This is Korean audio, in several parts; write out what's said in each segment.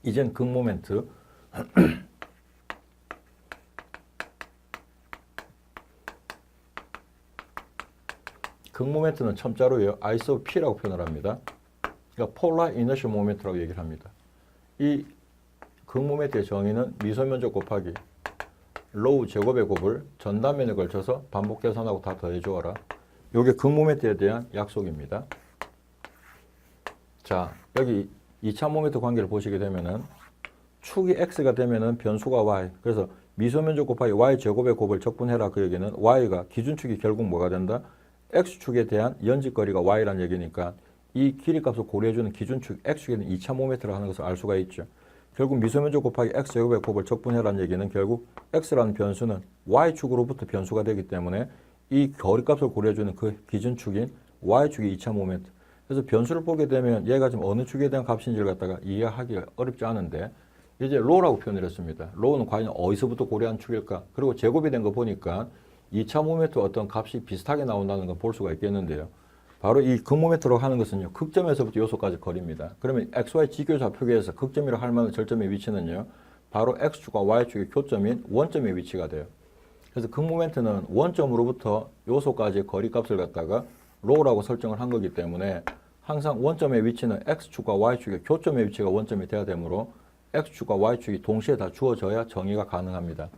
이젠 극모멘트. 극모멘트는 첨자로요. I sub P라고 표현을 합니다. 그러니까 Polar Inertial Moment라고 얘기를 합니다. 이 극모멘트의 정의는 미소면적 곱하기 로우 제곱의 곱을 전단면에 걸쳐서 반복 계산하고 다 더해주어라. 이게 극모멘트에 대한 약속입니다. 자, 여기 2차 모멘트 관계를 보시게 되면은 축이 x가 되면은 변수가 y. 그래서 미소면적 곱하기 y 제곱의 곱을 적분해라. 그 얘기는 y가 기준축이 결국 뭐가 된다? x축에 대한 연직거리가 y라는 얘기니까 이 길이값을 고려해주는 기준축 x축에는 2차 모멘트를 하는 것을 알 수가 있죠. 결국 미소면적 곱하기 x 제곱의 곱을 적분해라는 얘기는 결국 x라는 변수는 y축으로부터 변수가 되기 때문에 이 거리값을 고려해주는 그 기준축인 y축이 2차 모멘트. 그래서 변수를 보게 되면 얘가 지금 어느 축에 대한 값인지를 갖다가 이해하기가 어렵지 않은데 이제 로라고 표현을 했습니다. 로는 과연 어디서부터 고려한 축일까? 그리고 제곱이 된 거 보니까 2차 모멘트 어떤 값이 비슷하게 나온다는 걸 볼 수가 있겠는데요. 바로 이 극모멘트라고 하는 것은요. 극점에서부터 요소까지 거리입니다. 그러면 XY 지교좌표계에서 극점이라고 할 만한 절점의 위치는요. 바로 X축과 Y축의 교점인 원점의 위치가 돼요. 그래서 극모멘트는 원점으로부터 요소까지의 거리값을 갖다가 로우라고 설정을 한 거기 때문에 항상 원점의 위치는 X축과 Y축의 교점의 위치가 원점이 돼야 되므로 X축과 Y축이 동시에 다 주어져야 정의가 가능합니다.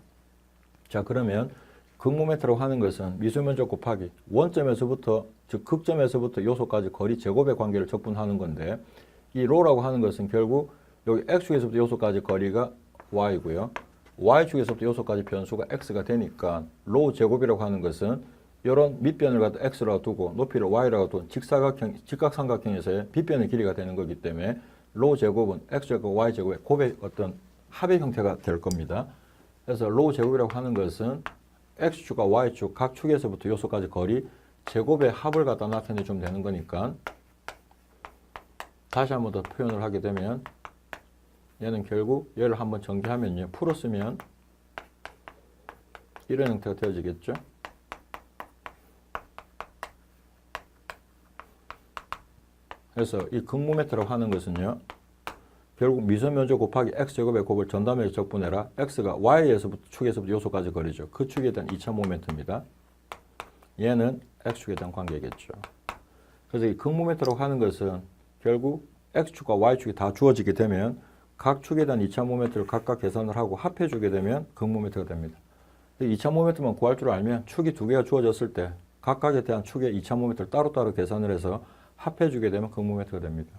자, 그러면 극모멘트라고 하는 것은 미소면적 곱하기 원점에서부터 즉 극점에서부터 요소까지 거리 제곱의 관계를 적분하는 건데 이 로라고 하는 것은 결국 여기 X축에서부터 요소까지 거리가 Y고요. Y축에서부터 요소까지 변수가 X가 되니까 로 제곱이라고 하는 것은 이런 밑변을 갖다 X라고 두고 높이를 Y라고 둔 직각삼각형에서의 빗변의 길이가 되는 거기 때문에 로 제곱은 X제곱, Y제곱의 곱의 어떤 합의 형태가 될 겁니다. 그래서 로 제곱이라고 하는 것은 X축과 Y축 각 축에서부터 요소까지 거리 제곱의 합을 갖다 나타내 주면 되는 거니까 다시 한번 더 표현을 하게 되면 얘는 결국 얘를 한번 전개하면요. 풀었으면 이런 형태가 되어지겠죠. 그래서 이 극모멘트라고 하는 것은요. 결국 미소면적 곱하기 x제곱의 곱을 전단면에 적분해라. x가 y에서부터 축에서부터 요소까지 거리죠. 그 축에 대한 2차 모멘트입니다. 얘는 x축에 대한 관계겠죠. 그래서 이 극모멘트라고 하는 것은 결국 x축과 y축이 다 주어지게 되면 각 축에 대한 2차 모멘트를 각각 계산을 하고 합해주게 되면 극모멘트가 됩니다. 2차 모멘트만 구할 줄 알면 축이 두 개가 주어졌을 때 각각에 대한 축의 2차 모멘트를 따로따로 계산을 해서 합해주게 되면 극모멘트가 됩니다.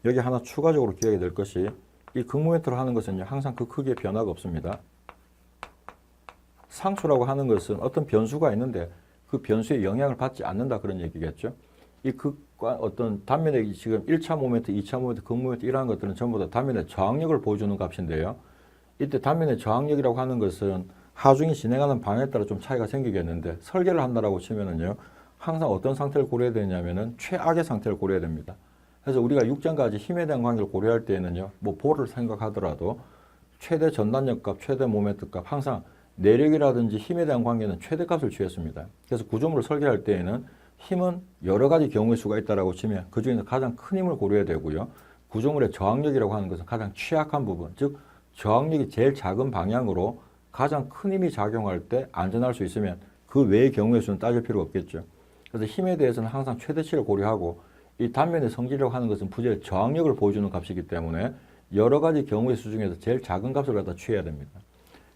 여기 하나 추가적으로 기억이 될 것이 이 극모멘트를 하는 것은 항상 그 크기에 변화가 없습니다. 상수라고 하는 것은 어떤 변수가 있는데 그 변수에 영향을 받지 않는다 그런 얘기겠죠. 이 극과 어떤 단면의 지금 1차 모멘트, 2차 모멘트, 극모멘트 이러한 것들은 전부 다 단면의 저항력을 보여주는 값인데요. 이때 단면의 저항력이라고 하는 것은 하중이 진행하는 방향에 따라 좀 차이가 생기겠는데 설계를 한다라고 치면은요. 항상 어떤 상태를 고려해야 되냐면은 최악의 상태를 고려해야 됩니다. 그래서 우리가 육장까지 힘에 대한 관계를 고려할 때에는요. 뭐 볼을 생각하더라도 최대 전단력 값, 최대 모멘트 값 항상 내력이라든지 힘에 대한 관계는 최대값을 취했습니다. 그래서 구조물을 설계할 때에는 힘은 여러 가지 경우의 수가 있다라고 치면 그중에서 가장 큰 힘을 고려해야 되고요. 구조물의 저항력이라고 하는 것은 가장 취약한 부분, 즉 저항력이 제일 작은 방향으로 가장 큰 힘이 작용할 때 안전할 수 있으면 그 외의 경우의 수는 따질 필요가 없겠죠. 그래서 힘에 대해서는 항상 최대치를 고려하고 이 단면의 성질이라고 하는 것은 부재의 저항력을 보여주는 값이기 때문에 여러 가지 경우의 수 중에서 제일 작은 값을 갖다 취해야 됩니다.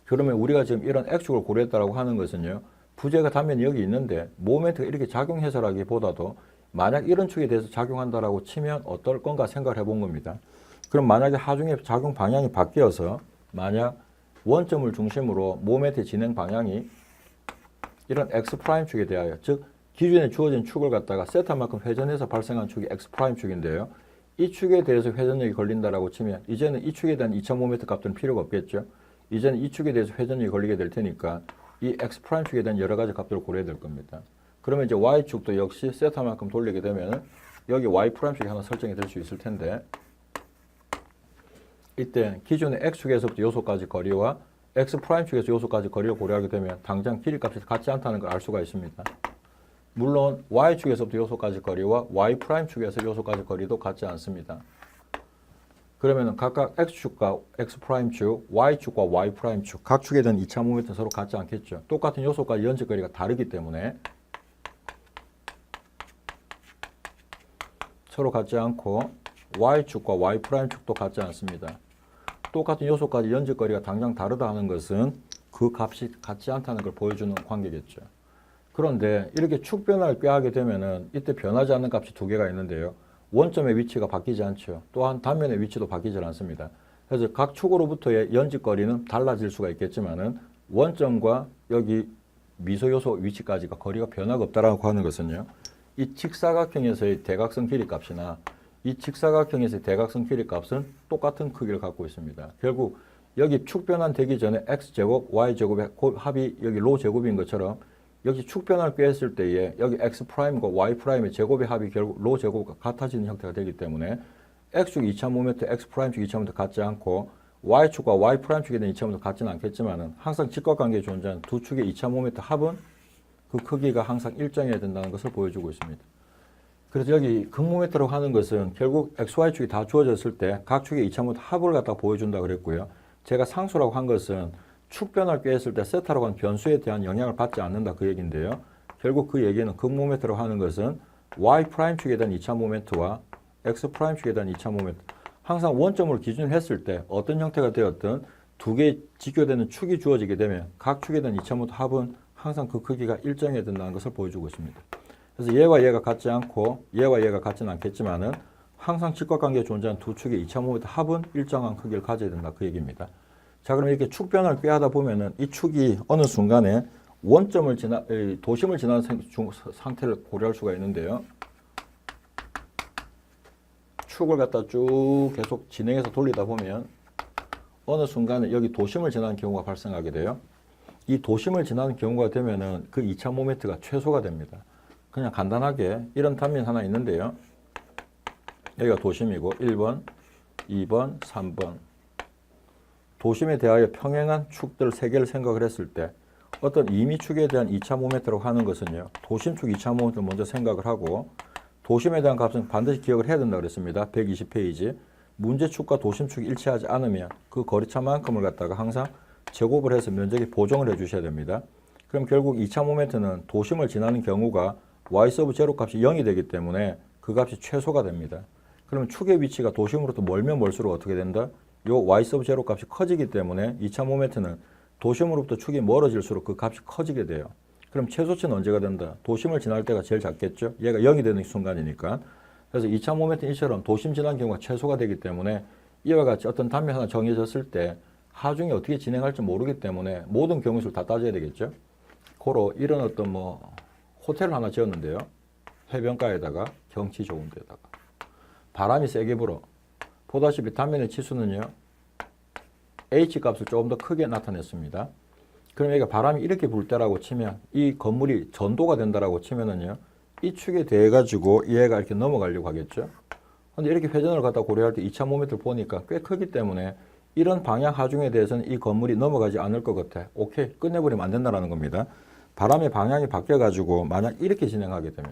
그러면 우리가 지금 이런 X축을 고려했다고 하는 것은요. 부재가 단면이 여기 있는데 모멘트가 이렇게 작용해서라기보다도 만약 이런 축에 대해서 작용한다라고 치면 어떨 건가 생각을 해본 겁니다. 그럼 만약에 하중의 작용 방향이 바뀌어서 만약 원점을 중심으로 모멘트의 진행 방향이 이런 X'축에 대하여 즉 기존에 주어진 축을 갖다가 세타만큼 회전해서 발생한 축이 X'축인데요. 이 축에 대해서 회전력이 걸린다라고 치면 이제는 이 축에 대한 2차 모멘트 값들은 필요가 없겠죠. 이제는 이 축에 대해서 회전력이 걸리게 될 테니까 이 X'축에 대한 여러 가지 값들을 고려해야 될 겁니다. 그러면 이제 Y축도 역시 세타만큼 돌리게 되면 여기 Y'축이 하나 설정이 될 수 있을 텐데 이때 기존의 X축에서부터 요소까지 거리와 X'축에서 요소까지 거리를 고려하게 되면 당장 길이값이 같지 않다는 걸 알 수가 있습니다. 물론 Y축에서부터 요소까지 거리와 Y'축에서 요소까지 거리도 같지 않습니다. 그러면 각각 x축과 x'축, y축과 y'축 각 축에 대한 2차 모멘트는 서로 같지 않겠죠. 똑같은 요소까지 연직거리가 다르기 때문에 서로 같지 않고 y축과 y'축도 같지 않습니다. 똑같은 요소까지 연직거리가 당장 다르다 하는 것은 그 값이 같지 않다는 걸 보여주는 관계겠죠. 그런데 이렇게 축 변화를 꾀하게 되면은 이때 변하지 않는 값이 두 개가 있는데요. 원점의 위치가 바뀌지 않죠. 또한 단면의 위치도 바뀌지 않습니다. 그래서 각 축으로부터의 연직거리는 달라질 수가 있겠지만은 원점과 여기 미소 요소 위치까지가 거리가 변화가 없다라고 하는 것은요. 이 직사각형에서의 대각선 길이 값이나 이 직사각형에서의 대각선 길이 값은 똑같은 크기를 갖고 있습니다. 결국 여기 축 변환 되기 전에 x제곱, y제곱의 합이 여기 로 제곱인 것처럼 역시 축 변화를 꾀했을 때에 여기 x'과 y'의 제곱의 합이 결국 로 제곱과 같아지는 형태가 되기 때문에 x축 2차 모멘트, x'축 2차 모멘트 같지 않고 y축과 y'축에 대한 2차 모멘트 같지는 않겠지만은 항상 직각관계에 존재하는 두 축의 2차 모멘트 합은 그 크기가 항상 일정해야 된다는 것을 보여주고 있습니다. 그래서 여기 극모멘트라고 하는 것은 결국 XY축이 다 주어졌을 때 각 축의 2차 모멘트 합을 갖다 보여준다고 그랬고요. 제가 상수라고 한 것은 축 변화를 꾀했을 때 세타라고 하는 변수에 대한 영향을 받지 않는다 그 얘기인데요. 결국 그 얘기는 극모멘트라고 하는 것은 Y'축에 대한 2차 모멘트와 X'축에 대한 2차 모멘트 항상 원점으로 기준을 했을 때 어떤 형태가 되었든 두 개의 직교되는 축이 주어지게 되면 각 축에 대한 2차 모멘트 합은 항상 그 크기가 일정해야 된다는 것을 보여주고 있습니다. 그래서 얘와 얘가 같지 않고 얘와 얘가 같지는 않겠지만은 항상 직각관계에 존재하는 두 축의 2차 모멘트 합은 일정한 크기를 가져야 된다 그 얘기입니다. 자, 그럼 이렇게 축 변화를 꾀하다 보면은 이 축이 어느 순간에 원점을 도심을 지나는 상태를 고려할 수가 있는데요. 축을 갖다 쭉 계속 진행해서 돌리다 보면 어느 순간에 여기 도심을 지나는 경우가 발생하게 돼요. 이 도심을 지나는 경우가 되면은 그 2차 모멘트가 최소가 됩니다. 그냥 간단하게 이런 단면 하나 있는데요. 여기가 도심이고 1번, 2번, 3번. 도심에 대하여 평행한 축들 3개를 생각을 했을 때 어떤 임의축에 대한 2차 모멘트라고 하는 것은요. 도심축 2차 모멘트를 먼저 생각을 하고 도심에 대한 값은 반드시 기억을 해야 된다고 그랬습니다. 120페이지. 문제축과 도심축이 일치하지 않으면 그 거리차만큼을 갖다가 항상 제곱을 해서 면적에 보정을 해 주셔야 됩니다. 그럼 결국 2차 모멘트는 도심을 지나는 경우가 y 서브 제로 값이 0이 되기 때문에 그 값이 최소가 됩니다. 그러면 축의 위치가 도심으로부터 멀면 멀수록 어떻게 된다? 요 y 서브 제로 값이 커지기 때문에 2차 모멘트는 도심으로부터 축이 멀어질수록 그 값이 커지게 돼요. 그럼 최소치는 언제가 된다? 도심을 지날 때가 제일 작겠죠? 얘가 0이 되는 순간이니까. 그래서 2차 모멘트는 이처럼 도심 지난 경우가 최소가 되기 때문에 이와 같이 어떤 단면 하나 정해졌을 때 하중이 어떻게 진행할지 모르기 때문에 모든 경우수를 다 따져야 되겠죠? 고로 이런 어떤 호텔을 하나 지었는데요. 해변가에다가 경치 좋은 데다가 바람이 세게 불어. 보다시피 단면의 치수는요. H값을 조금 더 크게 나타냈습니다. 그럼 여기가 바람이 이렇게 불 때라고 치면 이 건물이 전도가 된다라고 치면은요. 이 축에 대해 가지고 얘가 이렇게 넘어가려고 하겠죠. 근데 이렇게 회전을 갖다 고려할 때 2차 모멘트를 보니까 꽤 크기 때문에 이런 방향 하중에 대해서는 이 건물이 넘어가지 않을 것 같아. 오케이. 끝내버리면 안 된다는 겁니다. 바람의 방향이 바뀌어가지고 만약 이렇게 진행하게 되면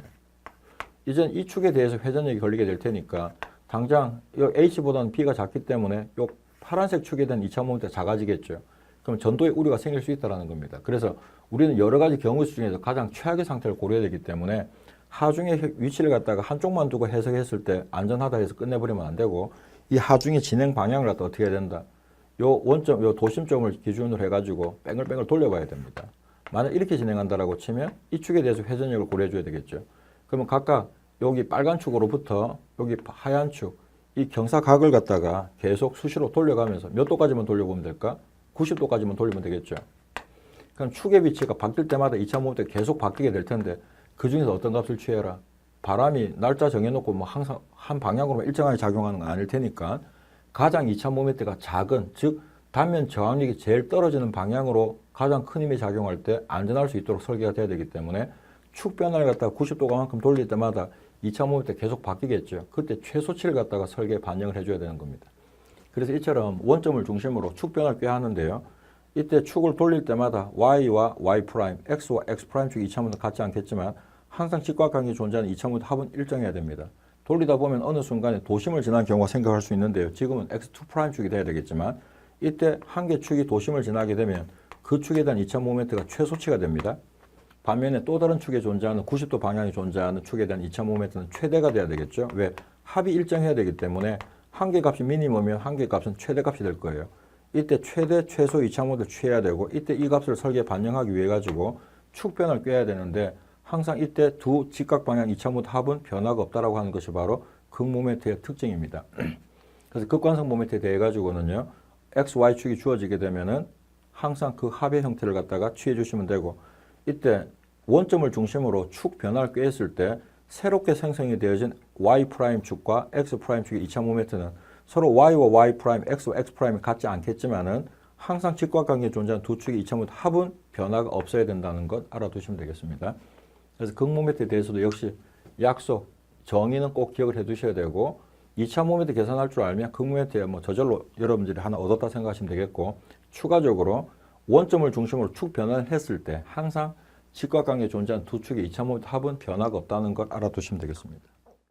이젠 이 축에 대해서 회전력이 걸리게 될 테니까 당장 H보다는 B가 작기 때문에 이 파란색 축에 대한 2차 모멘트가 작아지겠죠. 그럼 전도의 우려가 생길 수 있다는 겁니다. 그래서 우리는 여러 가지 경우 중에서 가장 최악의 상태를 고려해야 되기 때문에 하중의 위치를 갖다가 한쪽만 두고 해석했을 때 안전하다 해서 끝내버리면 안 되고 이 하중의 진행 방향을 갖다 어떻게 해야 된다. 요 원점, 요 도심점을 기준으로 해가지고 뺑글뺑글 돌려봐야 됩니다. 만약 이렇게 진행한다라고 치면 이 축에 대해서 회전력을 고려해줘야 되겠죠. 그러면 각각 여기 빨간 축으로부터 여기 하얀 축, 이 경사각을 갖다가 계속 수시로 돌려가면서 몇 도까지만 돌려보면 될까? 90도까지만 돌리면 되겠죠. 그럼 축의 위치가 바뀔 때마다 2차 모멘트가 계속 바뀌게 될 텐데 그 중에서 어떤 값을 취해라? 바람이 날짜 정해놓고 항상 한 방향으로만 일정하게 작용하는 건 아닐 테니까 가장 2차 모멘트가 작은, 즉 단면 저항력이 제일 떨어지는 방향으로 가장 큰 힘이 작용할 때 안전할 수 있도록 설계가 돼야 되기 때문에 축 변화를 갖다가 90도가만큼 돌릴 때마다 2차 모멘트 계속 바뀌겠죠. 그때 최소치를 갖다가 설계에 반영을 해줘야 되는 겁니다. 그래서 이처럼 원점을 중심으로 축 변화를 꾀하는데요. 이때 축을 돌릴 때마다 Y와 Y', X와 X' 축이 2차 모멘트 같지 않겠지만 항상 직각관계에 존재하는 2차 모멘트 합은 일정해야 됩니다. 돌리다 보면 어느 순간에 도심을 지난 경우가 생각할 수 있는데요. 지금은 X2' 축이 돼야 되겠지만 이때 한 개 축이 도심을 지나게 되면 그 축에 대한 2차 모멘트가 최소치가 됩니다. 반면에 또 다른 축에 존재하는 90도 방향이 존재하는 축에 대한 2차 모멘트는 최대가 돼야 되겠죠. 왜? 합이 일정해야 되기 때문에 한 개 값이 미니멈이면 한 개 값은 최대 값이 될 거예요. 이때 최대, 최소 2차 모멘트를 취해야 되고 이때 이 값을 설계에 반영하기 위해 가지고 축 변화를 꿰야 되는데 항상 이때 두 직각 방향 2차 모멘트 합은 변화가 없다라고 하는 것이 바로 극 모멘트의 특징입니다. 그래서 극관성 모멘트에 대해 가지고는요. X, Y축이 주어지게 되면은 항상 그 합의 형태를 갖다가 취해 주시면 되고 이때 원점을 중심으로 축 변화를 꿰었을 때 새롭게 생성이 되어진 Y'축과 X'축의 2차 모멘트는 서로 Y와 Y', X와 X'이 같지 않겠지만은 항상 직각관계에 존재하는 두 축의 2차 모멘트 합은 변화가 없어야 된다는 것 알아두시면 되겠습니다. 그래서 극 모멘트에 대해서도 역시 약속, 정의는 꼭 기억을 해 두셔야 되고 2차 모멘트 계산할 줄 알면 극 모멘트에 뭐 저절로 여러분들이 하나 얻었다 생각하시면 되겠고 추가적으로 원점을 중심으로 축 변화를 했을 때 항상 직각관계에 존재하는 두 축의 2차 모멘트 합은 변화가 없다는 걸 알아두시면 되겠습니다.